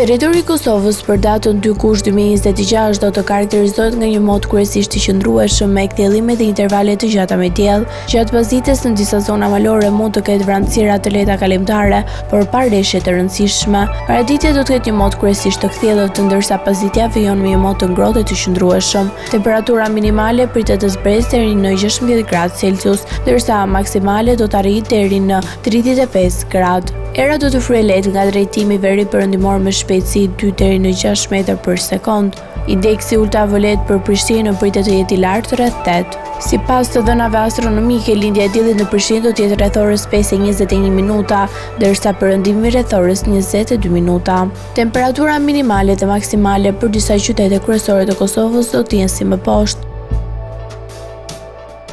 Territori i Kosovës për datën 2 kushte 2026 do të karakterizohet nga një mod kryesisht të qëndrueshëm me kthjellime dhe intervale të gjata me diell. Gjatë pasdites në disa zona malore mund të ketë vranësira të lehta kalimtare, por pa rreshje të rëndësishme. Paraditja do të ketë një mod kryesisht të kthjellët, ndërsa pasditja fijon me një mod të ngrohtë të qëndrueshëm. Temperatura minimale pritet të zbresë deri në 16 gradë Celsius, ndërsa maksimale do të arrijë deri në 35 gradë. Era do të fryejë lehtë nga drejtimi veri perëndimor me shpejtësi 2 deri në 6 metër për sekond. Indeksi ultraviolet për Prishtinë pritet të jetë i lartë rreth 8. Sipas të dhënave astronomike, lindja e diellit në Prishtinë do të jetë rreth orës 5:21 minuta, ndërsa perëndimi rreth orës 22 minuta. Temperatura minimale dhe maksimale për disa qytete kryesore të Kosovës do të jenë si më poshtë.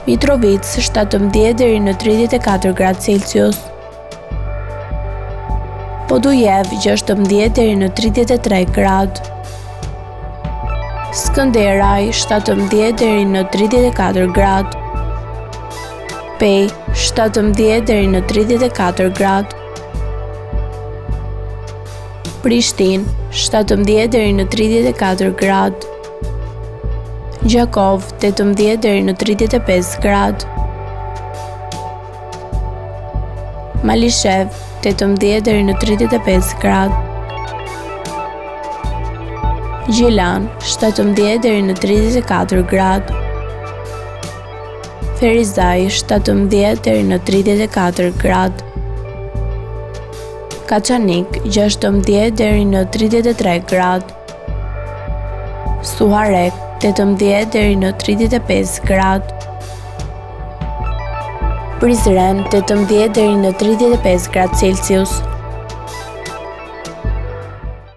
Mitrovica 17 deri në 34 gradë Celsius. Podujev 16 deri në 33 gradë. Skënderaj 17 deri në 34 gradë. Pej 17 deri në 34 gradë. Prishtinë 17 deri në 34 gradë. Gjakov 18 deri në 35 gradë. Malishev 18 deri në 35 gradë. Gjilan 17 deri në 34 gradë. Ferizaj 17 deri në 34 gradë. Kaçanik 16 deri në 33 gradë. Suharek 18 deri në 35 gradë. Prizren 18 deri në 35 gradë Celsius.